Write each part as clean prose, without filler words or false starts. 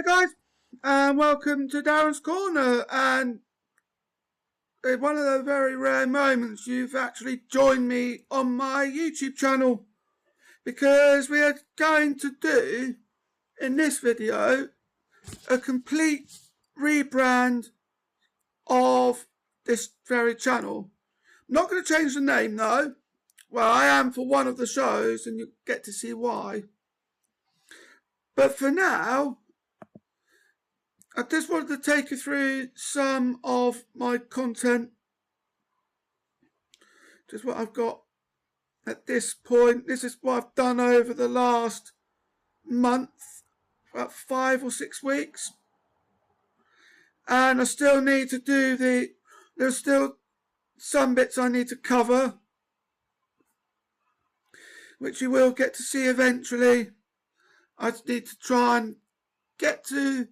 Hi guys, and welcome to Daren's Corner. And it's one of the very rare moments you've actually joined me on my YouTube channel, because we are going to do in this video a complete rebrand of this very channel. I'm not going to change the name though. Well, I am for one of the shows, and you'll get to see why. But for now, I just wanted to take you through some of my content, just what I've got at this point. This is what I've done over the last month, about 5 or 6 weeks. And I still need to do there's still some bits I need to cover, which you will get to see eventually. I just need to try and get to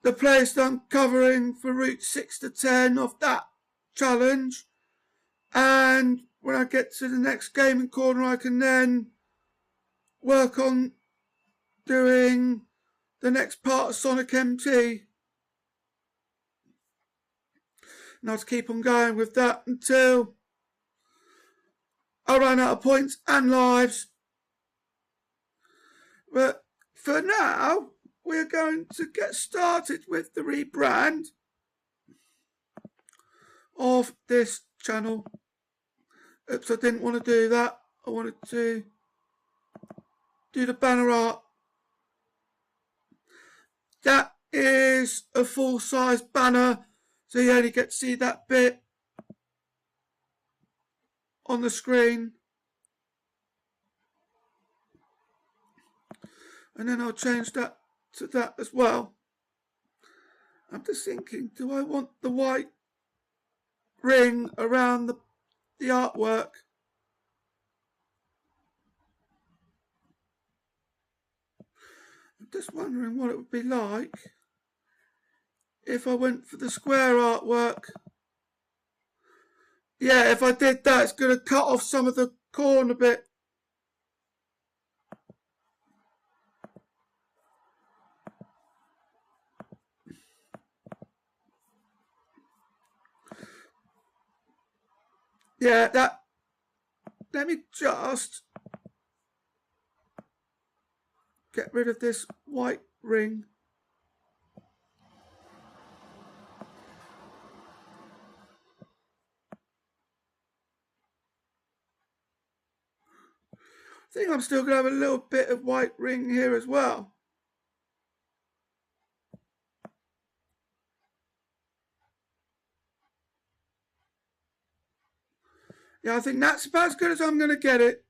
the place that I'm covering for routes 6 to 10 of that challenge, and when I get to the next gaming corner I can then work on doing the next part of Sonic MT, and I'll just keep on going with that until I run out of points and lives. But for now, we're going to get started with the rebrand of this channel. Oops, I didn't want to do that. I wanted to do the banner art. That is a full-size banner, so you only get to see that bit on the screen. And then I'll change that to that as well. I'm just thinking, do I want the white ring around the artwork? I'm just wondering what it would be like if I went for the square artwork. Yeah, if I did that, it's going to cut off some of the corner bit. Yeah, that. Let me just get rid of this white ring. I think I'm still going to have a little bit of white ring here as well. Yeah, I think that's about as good as I'm going to get it.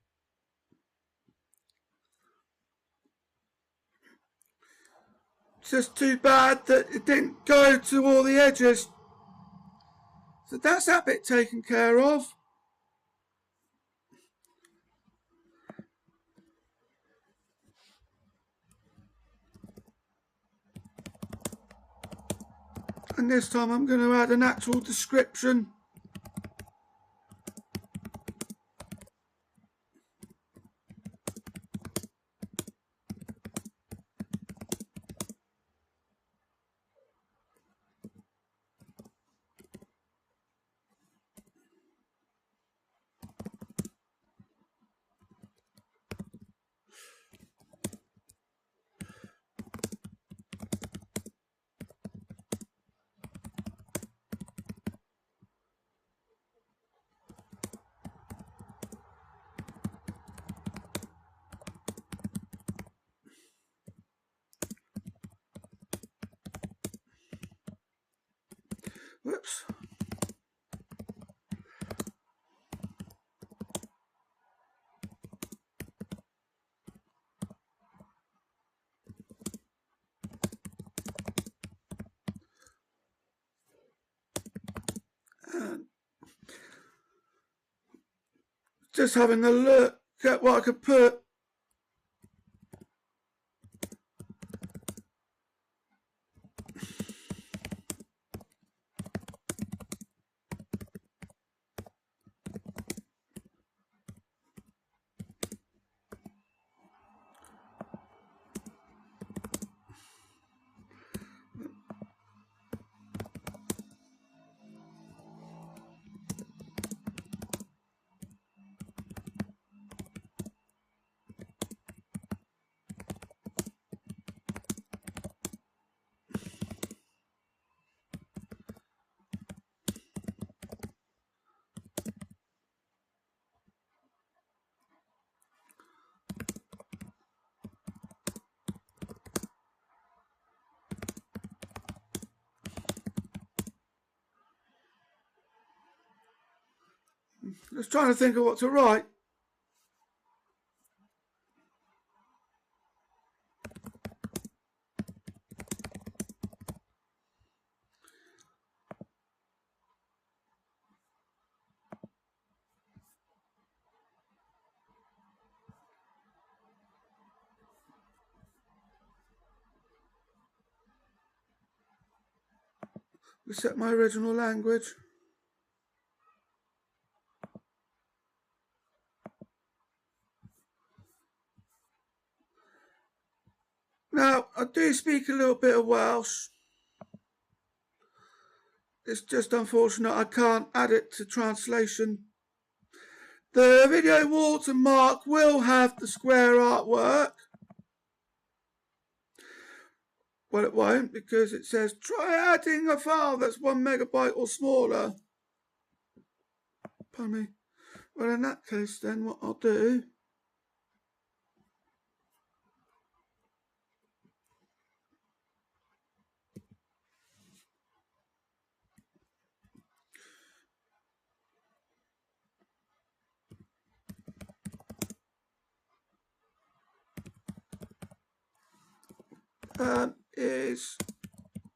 It's just too bad that it didn't go to all the edges. So that's that bit taken care of. And this time I'm going to add an actual description. Whoops. And just having a look at what I could put. Just trying to think of what to write. Reset my original language. Now, I do speak a little bit of Welsh. It's just unfortunate I can't add it to translation. The video watermark will have the square artwork. Well, it won't, because it says try adding a file that's 1 megabyte or smaller. Pardon me. Well, in that case, then what I'll do is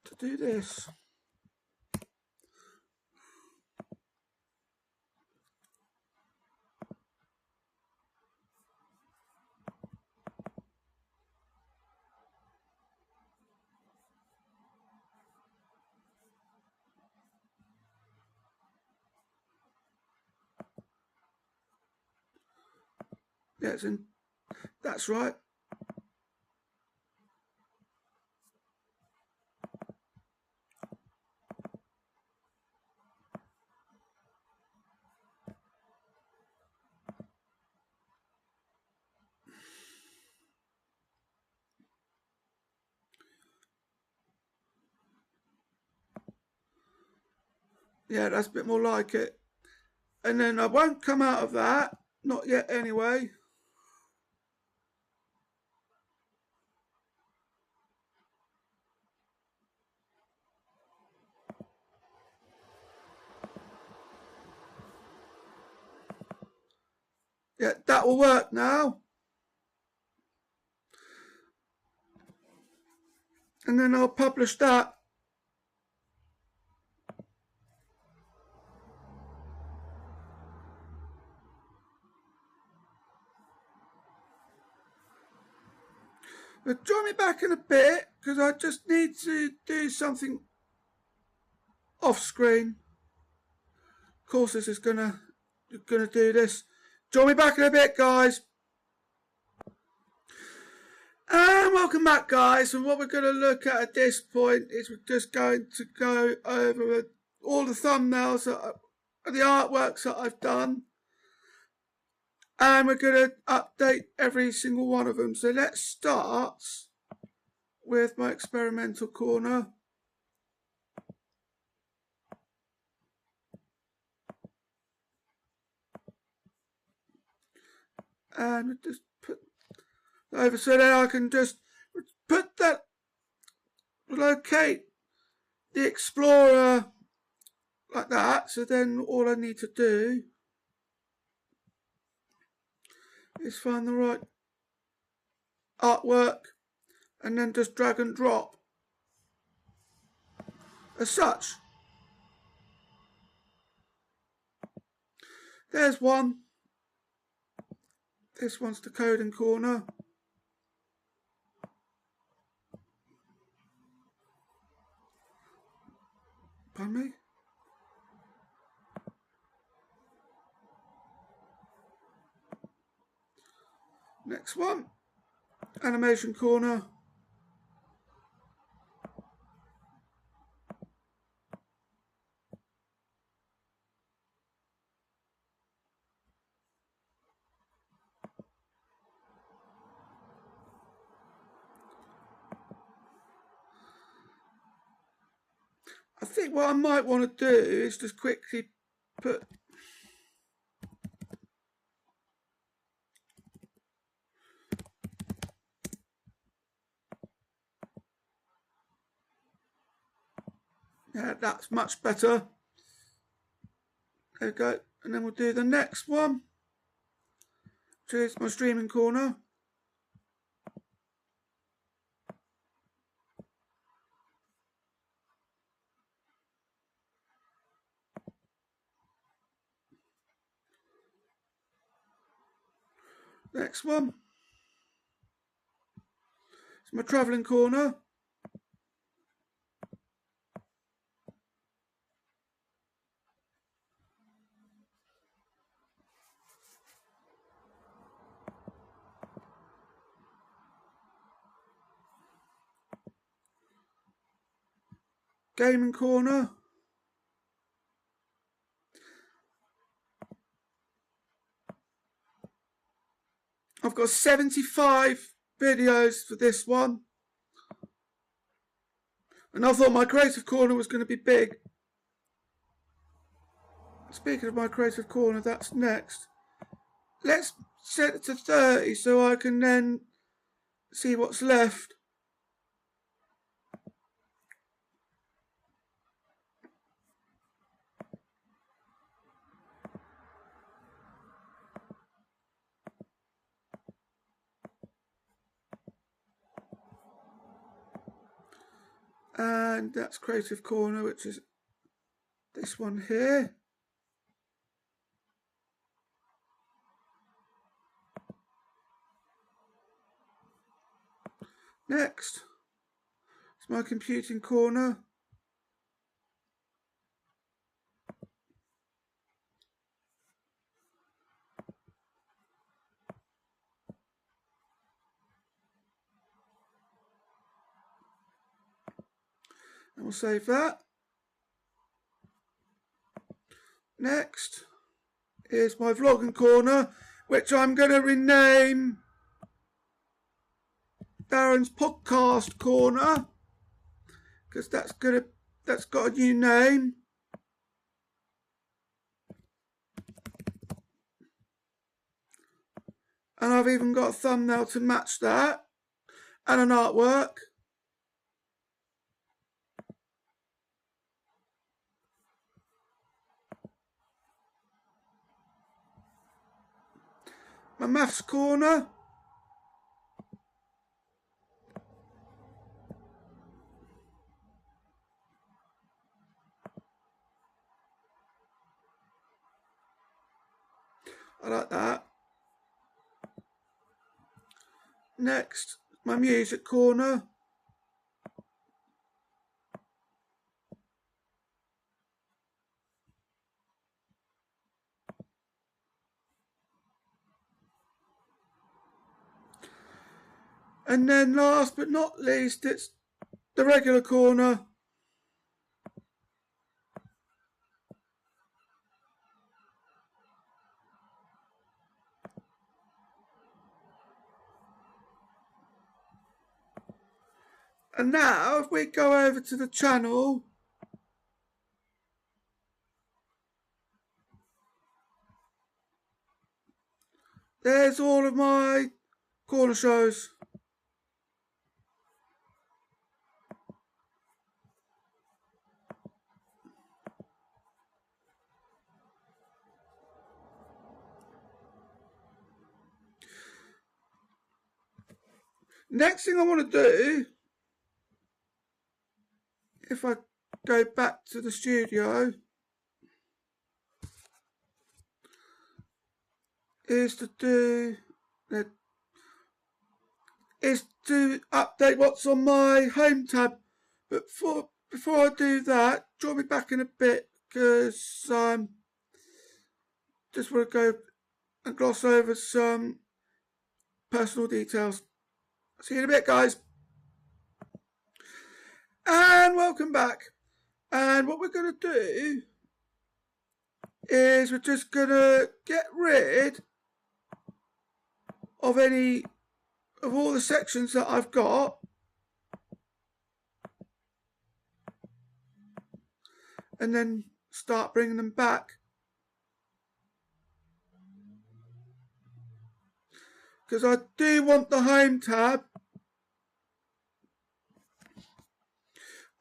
to do this. Yeah, it's in. That's right. Yeah, that's a bit more like it. And then I won't come out of that. Not yet anyway. Yeah, that will work now. And then I'll publish that. But join me back in a bit, because I just need to do something off screen. Of course, this is gonna do this. Join me back in a bit, guys. And welcome back, guys. And what we're going to look at this point is we're just going to go over all the thumbnails, the artworks that I've done. And we're going to update every single one of them. So let's start with my experimental corner. And just put over so then I can just put that, locate the explorer like that. So then all I need to do is find the right artwork and then just drag and drop as such. There's one. This one's the coding corner. Pardon me. Next one, animation corner. I think what I might want to do is just quickly put yeah, that's much better. There we go. And then we'll do the next one, which is my streaming corner. Next one is my travelling corner. Gaming corner. I've got 75 videos for this one. And I thought my creative corner was going to be big. Speaking of my creative corner, that's next. Let's set it to 30 so I can then see what's left. And that's creative corner, which is this one here. Next, it's my computing corner. And we'll save that. Next is my vlogging corner, which I'm going to rename Daren's podcast corner, because that's got a new name. And I've even got a thumbnail to match that, and an artwork. My maths corner. I like that. Next, my music corner. And then last but not least, it's the regular corner. And now, if we go over to the channel, there's all of my corner shows. Next thing I want to do, if I go back to the studio, is to update what's on my home tab. But before I do that, draw me back in a bit, because just want to go and gloss over some personal details. See you in a bit, guys. And welcome back. And what we're going to do is we're just going to get rid of all the sections that I've got, and then start bringing them back. Because I do want the home tab.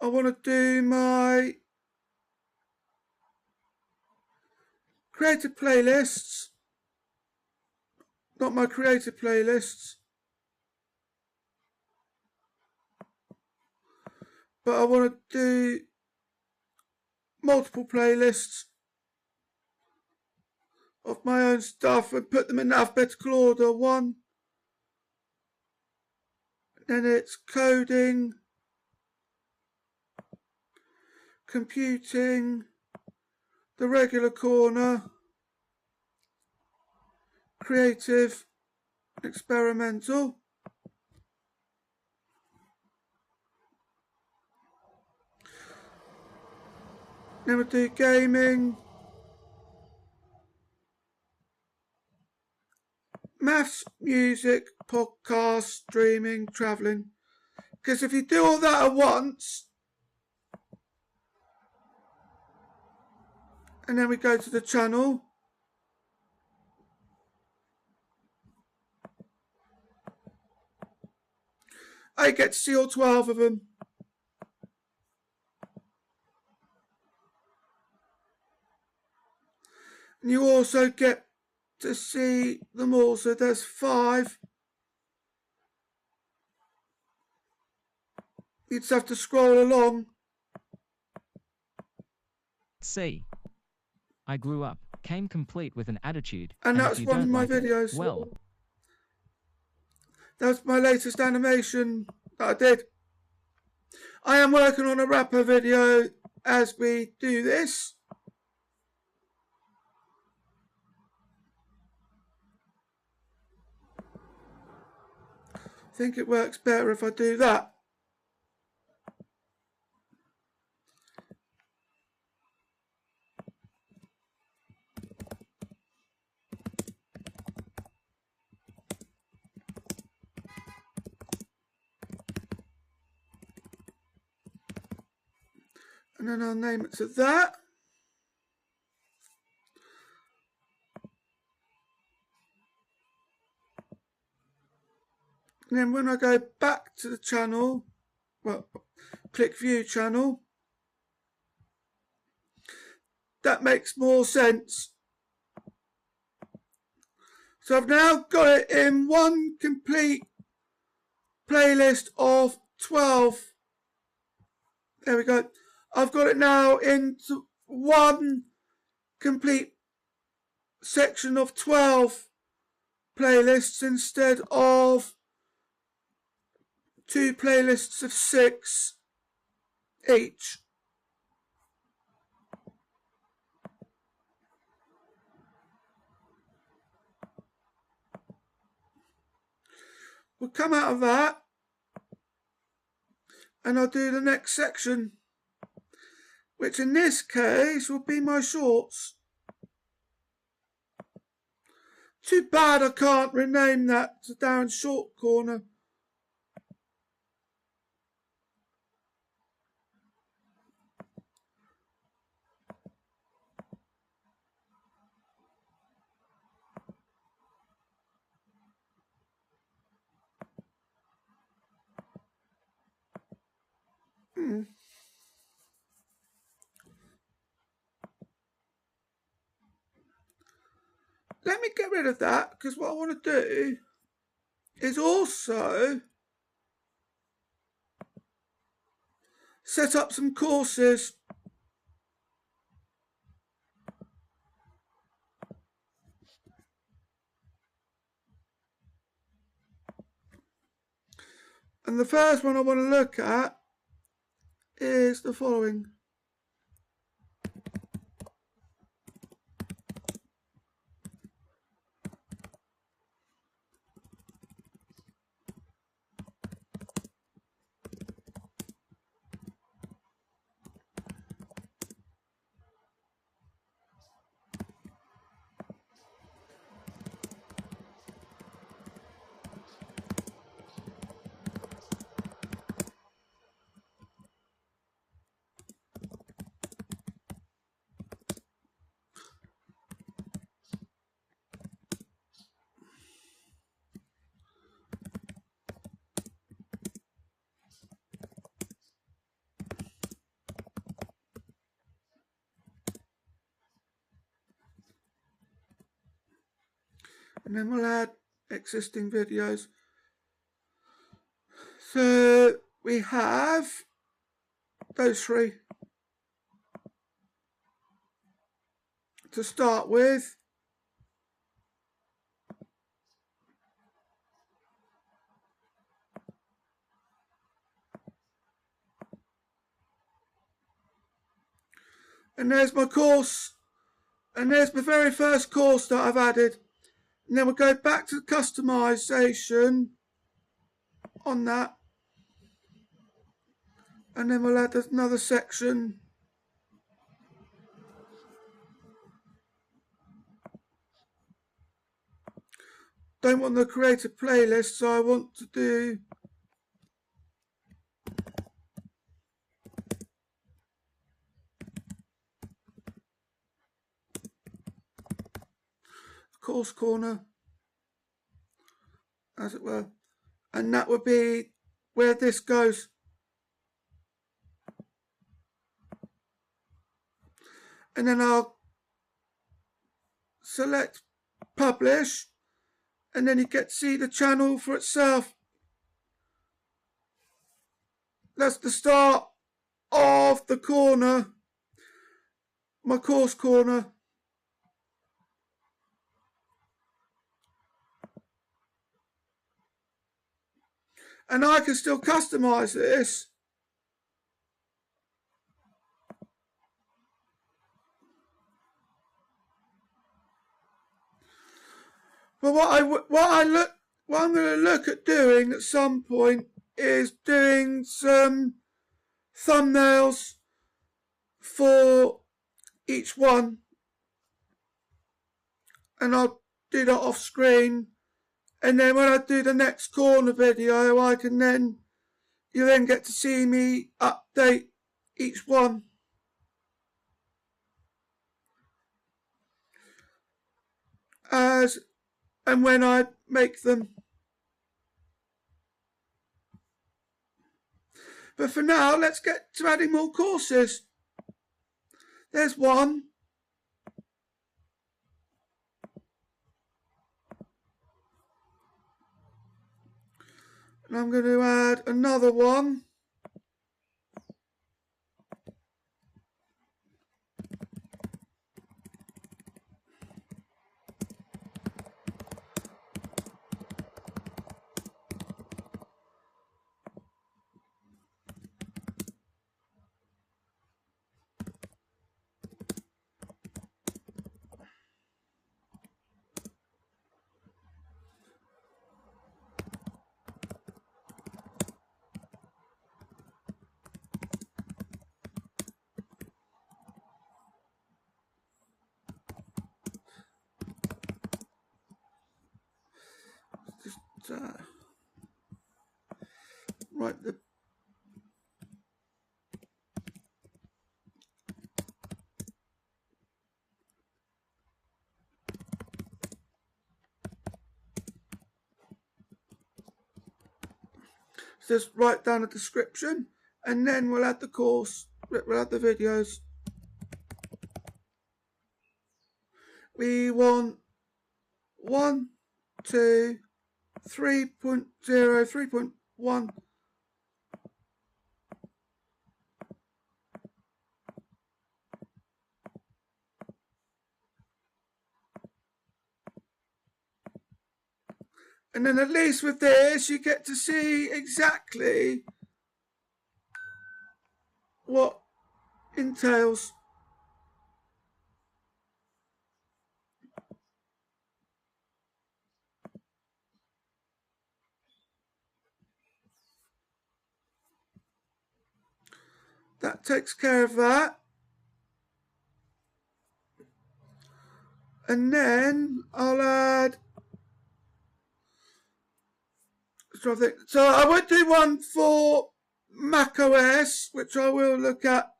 I want to do my created playlists, not my created playlists, but I want to do multiple playlists of my own stuff and put them in alphabetical order. One, then it's coding, computing, the regular corner, creative, experimental. Then we'll do gaming, maths, music, podcast, streaming, travelling. Because if you do all that at once, and then we go to the channel, I get to see all 12 of them. And you also get to see them all, so there's 5. You just have to scroll along. C. I grew up, came complete with an attitude. And that's one of my videos. Well, that's my latest animation that I did. I am working on a rapper video as we do this. I think it works better if I do that. And then I'll name it to that. And then when I go back to the channel, well, click view channel, that makes more sense. So I've now got it in one complete playlist of 12. There we go. I've got it now into one complete section of 12 playlists instead of 2 playlists of 6 each. We'll come out of that and I'll do the next section, which in this case will be my shorts. Too bad I can't rename that to Daren's Short Corner. Let me get rid of that, because what I want to do is also set up some courses. And the first one I want to look at is the following. and then we'll add existing videos. So we have those three to start with. And there's my course, and there's my very first course that I've added. And then we'll go back to the customization on that, and then we'll add another section. Don't want to create a playlist, so I want to do course corner, as it were, and that would be where this goes. And then I'll select publish, and then you get to see the channel for itself. That's the start of the corner, my course corner. And I can still customize this. But what I'm going to look at doing at some point is doing some thumbnails for each one, and I'll do that off screen. And then when I do the next corner video, you then get to see me update each one. As and when I make them. But for now, let's get to adding more courses. There's one. And I'm going to add another one. Just write down a description, and then we'll add the course, we'll add the videos. We want 1, 2, 3.0, 3.1. And then at least with this, you get to see exactly what entails. That takes care of that. And then I'll add. So I would do one for macOS, which I will look at.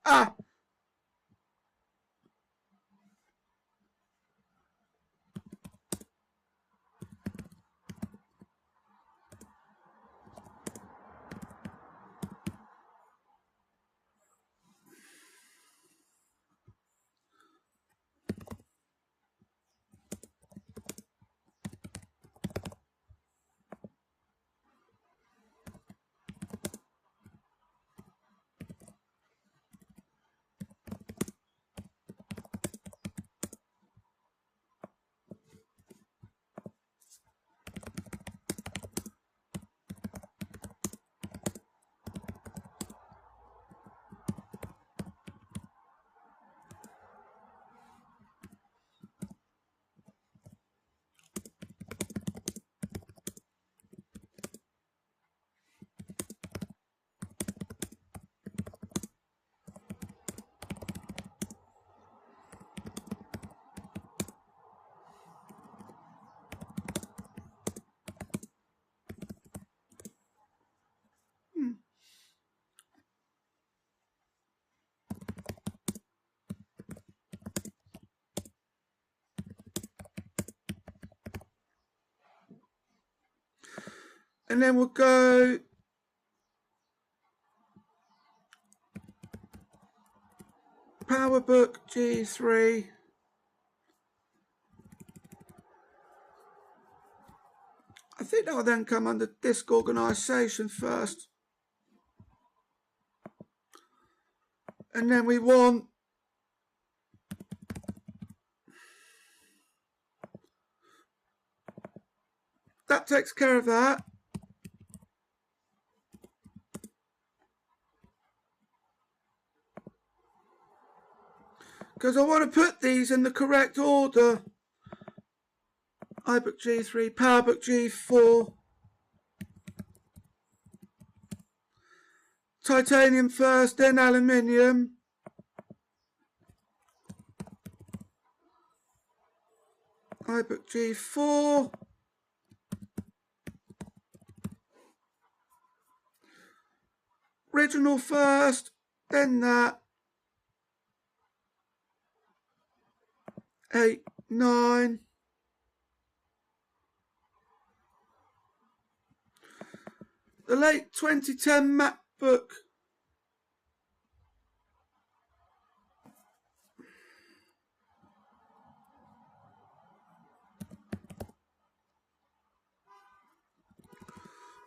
And then we'll go PowerBook G3. I think that will then come under disk organisation first. And then we want that takes care of that. Because I want to put these in the correct order. iBook G3, PowerBook G4. Titanium first, then aluminium. iBook G4. Original first, then that. 8, 9. The late 2010 MacBook.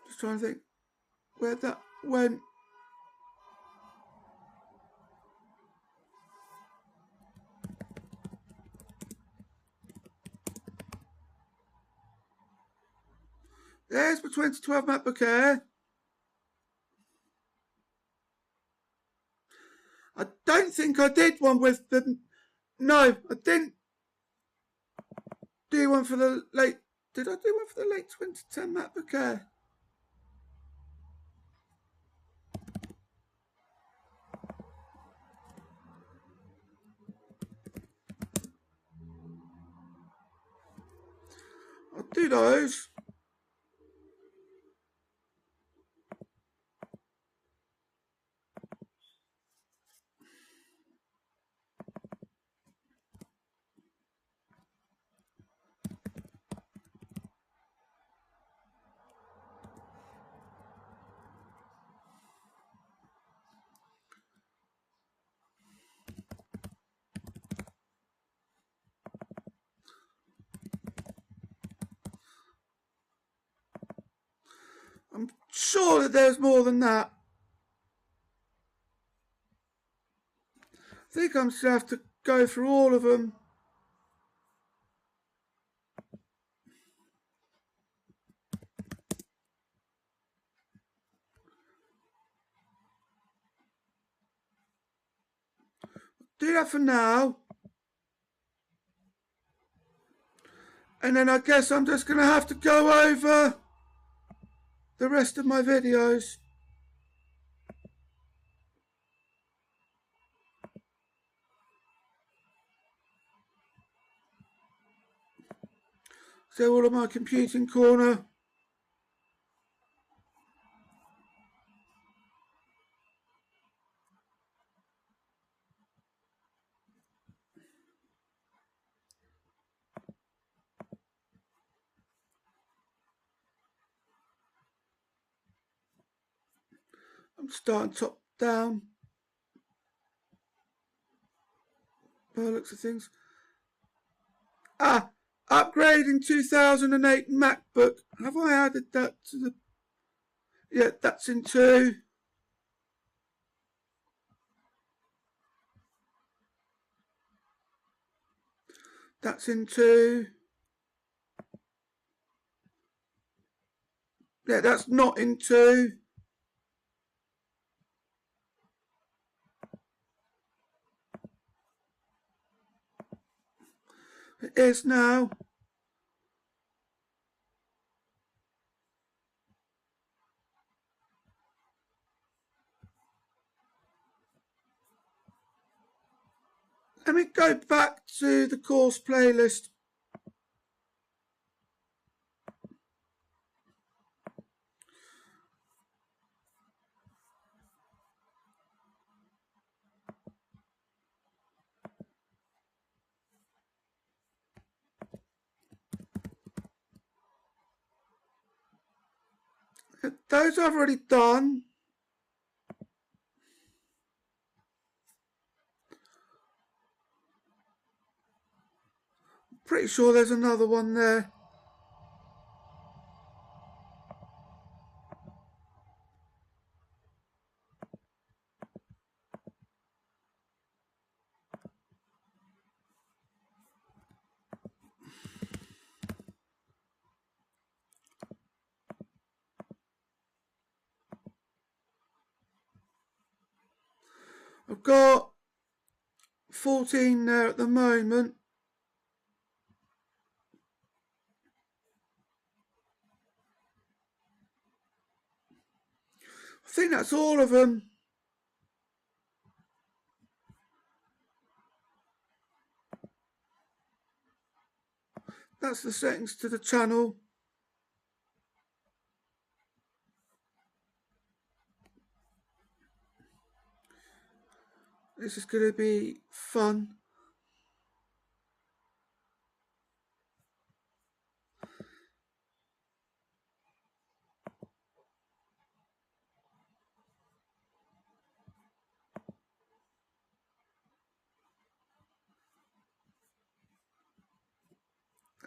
Just trying to think where that went. There's my 2012 MacBook Air. I don't think I did one with the... No, I didn't do one for the late... Did I do one for the late 2010 MacBook Air? I'll do those. I'm sure that there's more than that. I think I'm just going to have to go through all of them. Do that for now. And then I guess I'm just going to have to go over the rest of my videos. So all of my computing corner. I'm starting top down. By the looks of things. Upgrading 2008 MacBook. Have I added that to the... Yeah, that's in 2. That's in 2. Yeah, that's not in 2. It is now. Let me go back to the course playlist. Those I've already done. Pretty sure there's another one there. I've got 14 there at the moment. I think that's all of them. That's the settings to the channel. This is going to be fun.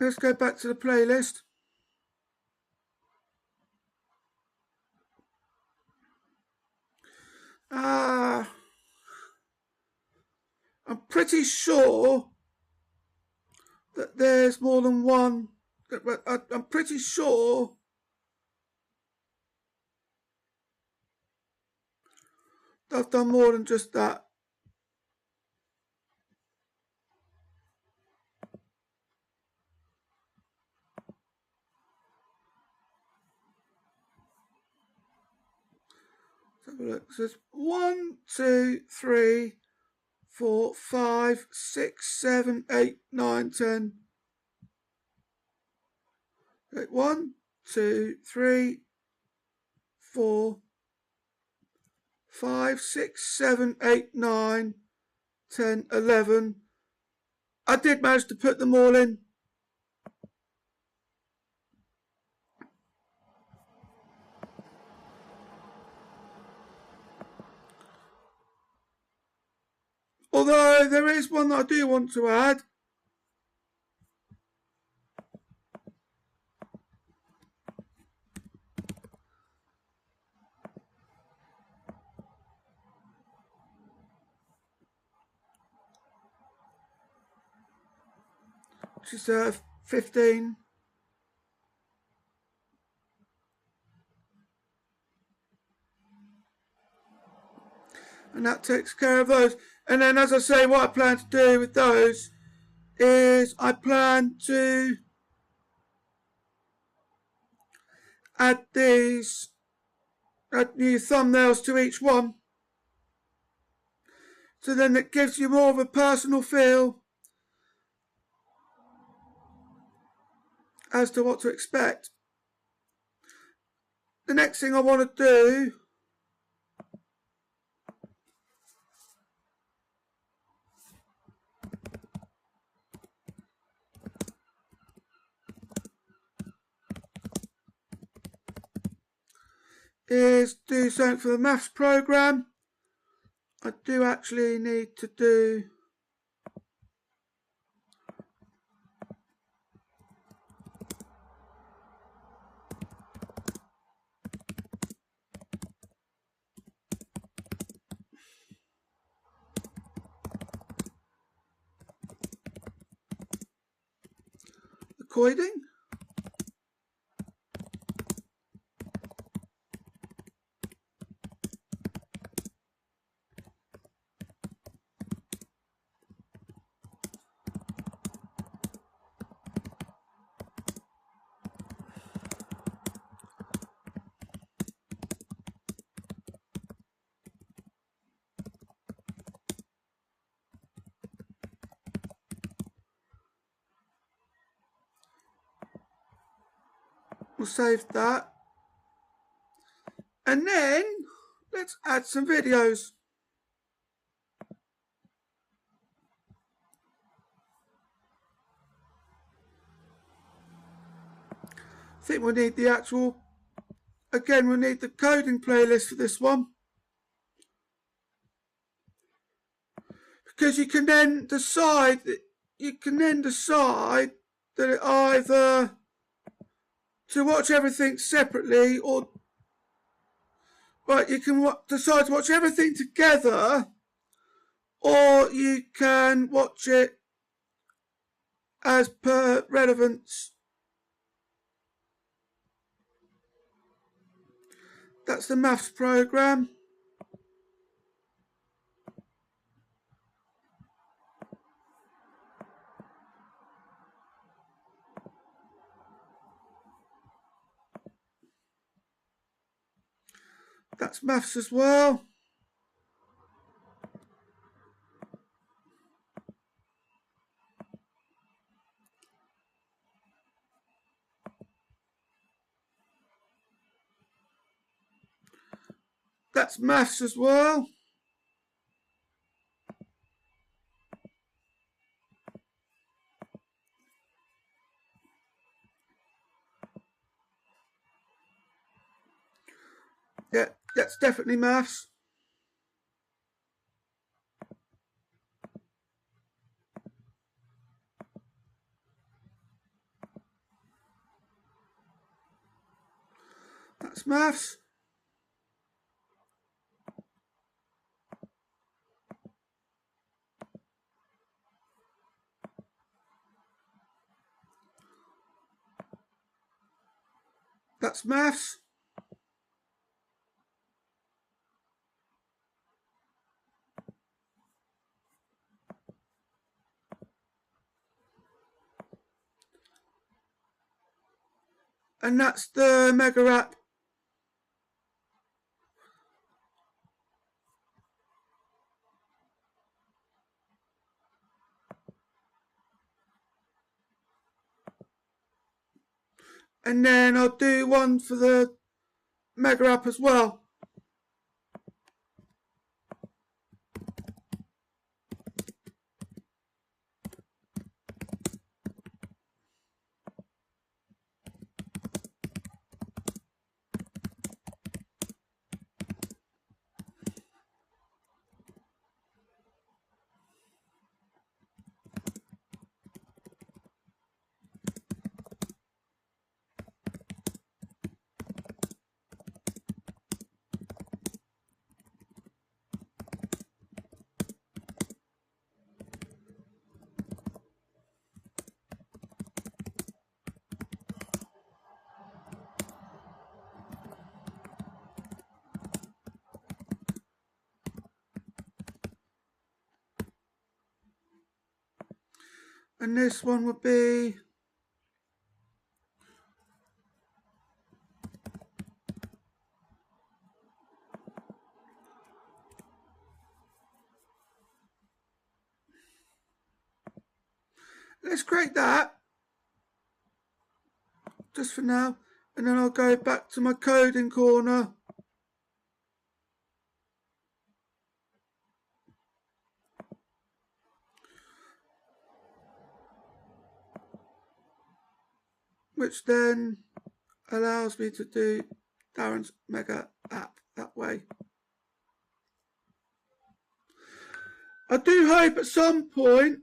Let's go back to the playlist. I'm pretty sure that there's more than one. I'm pretty sure that I've done more than just that. Let's have a look. So there's 1, 2, 3, 4, 5, 6, 7, 8, 9, 10. 1, 2, 3, 4, 5, 6, 7, 8, 9, 10, 11. I did manage to put them all in. Although there is one that I do want to add. Which is 15. And that takes care of those. And then, as I say, what I plan to do with those is I plan to add new thumbnails to each one. So then it gives you more of a personal feel as to what to expect. The next thing I want to do is do something for the maths program. I do actually need to do the coding. We'll save that. And then let's add some videos. I think we'll need the actual again, we'll need the coding playlist for this one, because you can then decide that it either to watch everything separately, or but you can decide to watch everything together, or you can watch it as per relevance. That's the maths program. That's maths as well. That's maths as well. Yeah, that's definitely maths. That's maths. That's maths. And that's the Mega app. And then I'll do one for the Mega app as well. And this one would be let's create that just for now, and then I'll go back to my coding corner. Which then allows me to do Daren's Mega app that way. I do hope at some point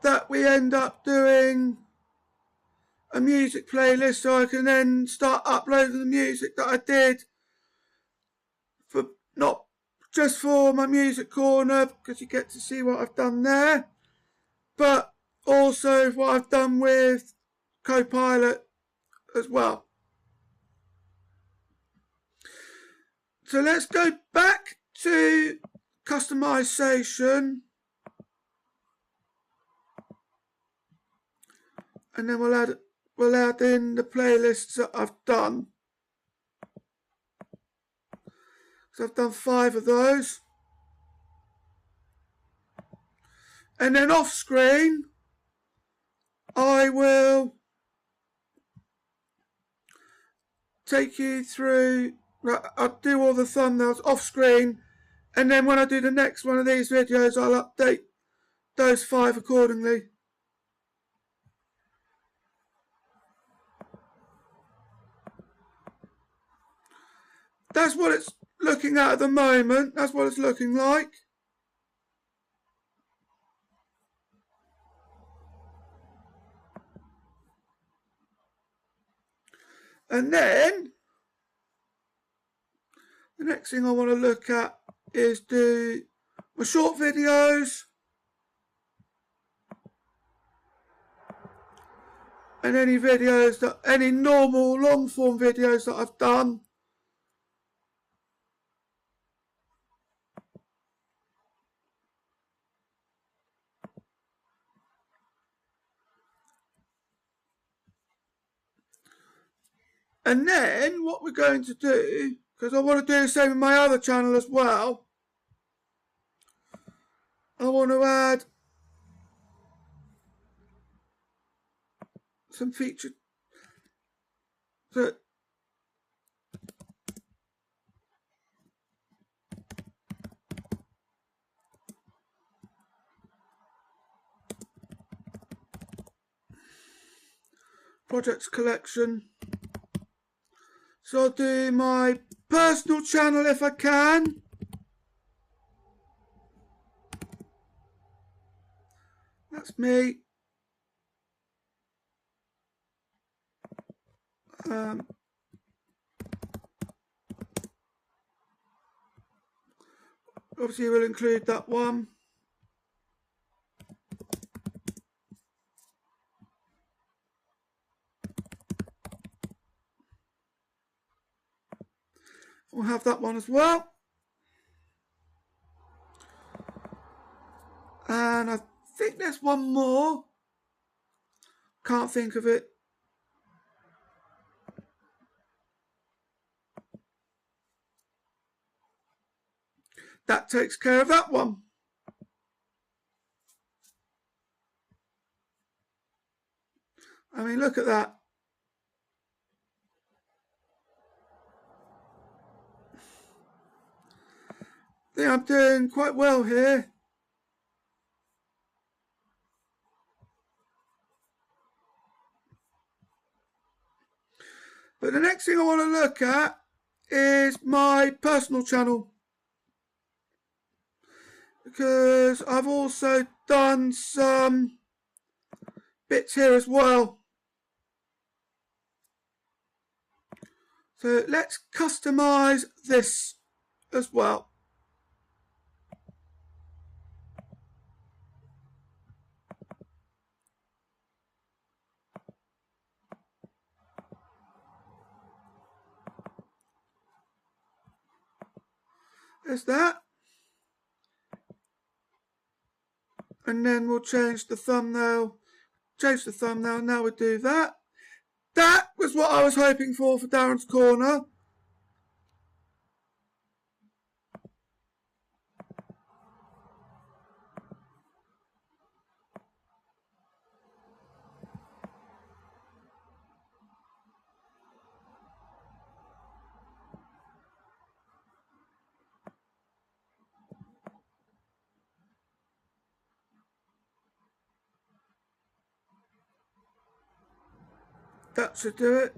that we end up doing a music playlist, so I can then start uploading the music that I did, for not just for my music corner, because you get to see what I've done there, but also what I've done with Copilot as well. So let's go back to customization, and then we'll add in the playlists that I've done. So I've done 5 of those. And then off screen, I will take you through, I'll do all the thumbnails off screen, and then when I do the next one of these videos, I'll update those 5 accordingly. that's what it's looking at the moment. That's what it's looking like. And then the next thing I want to look at is do my short videos and any normal long form videos that I've done. And then what we're going to do, because I want to do the same with my other channel as well, I want to add some featured projects collection. So I'll do my personal channel if I can. That's me. Obviously we'll include that one. We'll have that one as well. And I think there's one more. Can't think of it. That takes care of that one. I mean, look at that. I think I'm doing quite well here. But the next thing I want to look at is my personal channel, because I've also done some bits here as well. So let's customize this as well. There's that. And then we'll change the thumbnail. Now we do that. That was what I was hoping for Daren's Corner. That should do it.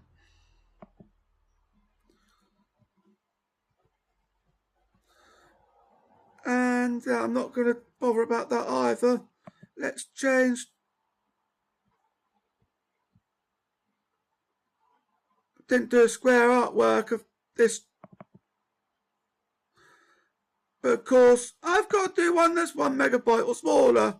And I'm not going to bother about that either. Let's change. Didn't do a square artwork of this. But of course, I've got to do one that's 1 megabyte or smaller.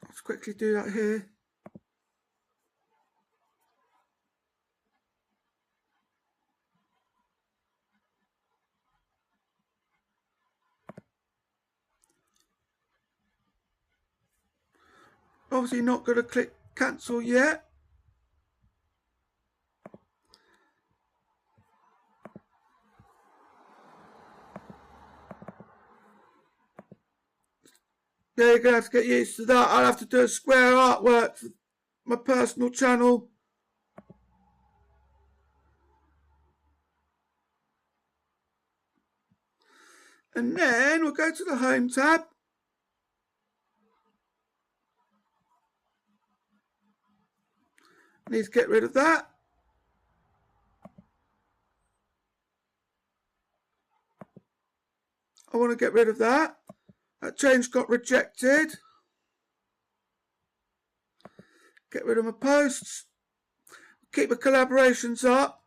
Let's quickly do that here. Obviously not going to click cancel yet. Yeah, you're going to have to get used to that. I'll have to do a square artwork for my personal channel. And then we'll go to the Home tab. Need to get rid of that. I want to get rid of that. That change got rejected. Get rid of my posts. Keep the collaborations up.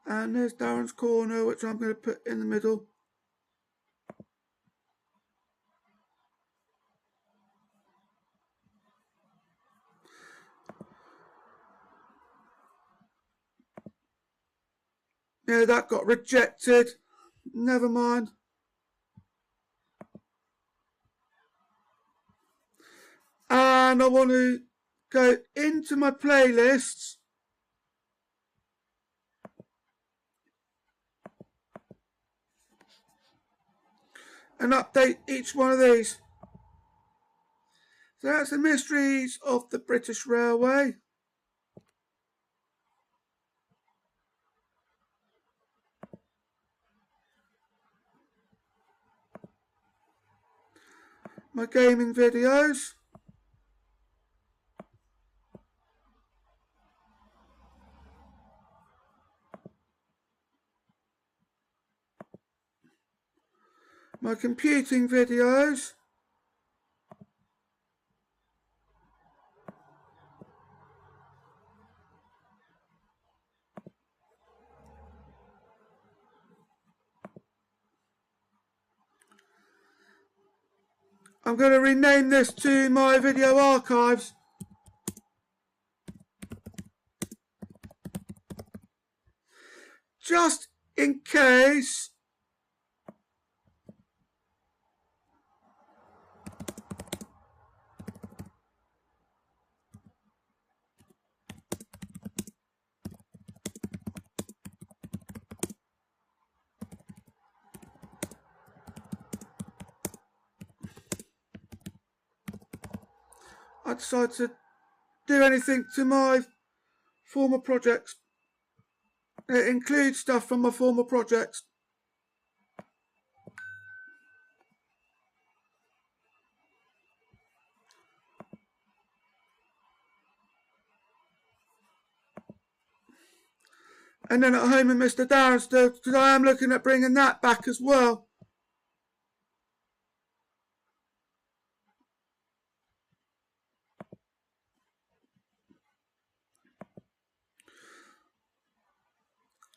And there's Daren's corner, which I'm going to put in the middle. Yeah, that got rejected. Never mind. And I want to go into my playlists. And update each one of these. So that's the mysteries of the British Railway. My gaming videos. My computing videos. I'm going to rename this to my video archives. Just in case I decide to do anything to my former projects. It includes stuff from my former projects. And then at home with Mr. Daren still, because I am looking at bringing that back as well.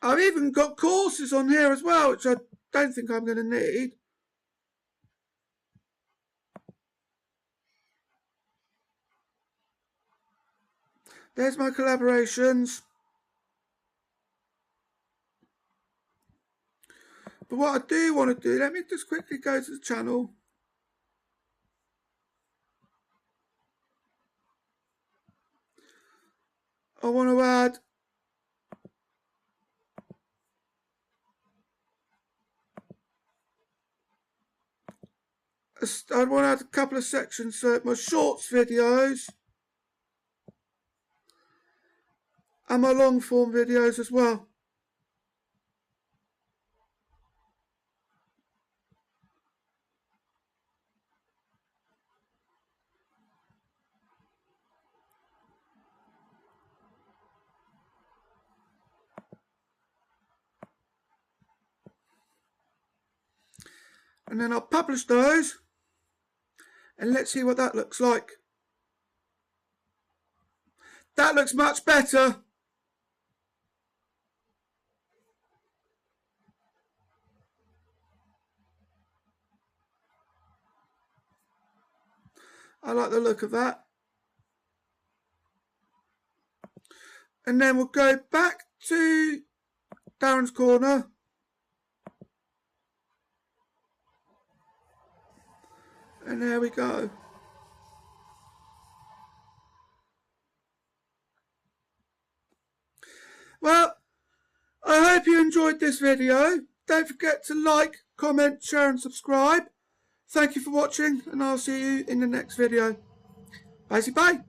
I've even got courses on here as well, which I don't think I'm going to need. There's my collaborations. But what I do want to do, let me just quickly go to the channel. I want to add a couple of sections, so my shorts videos and my long form videos as well. And then I'll publish those, and let's see what that looks like. That looks much better. I like the look of that. And then we'll go back to Daren's corner. And there we go. Well, I hope you enjoyed this video. Don't forget to like, comment, share and subscribe. Thank you for watching, and I'll see you in the next video. Bye.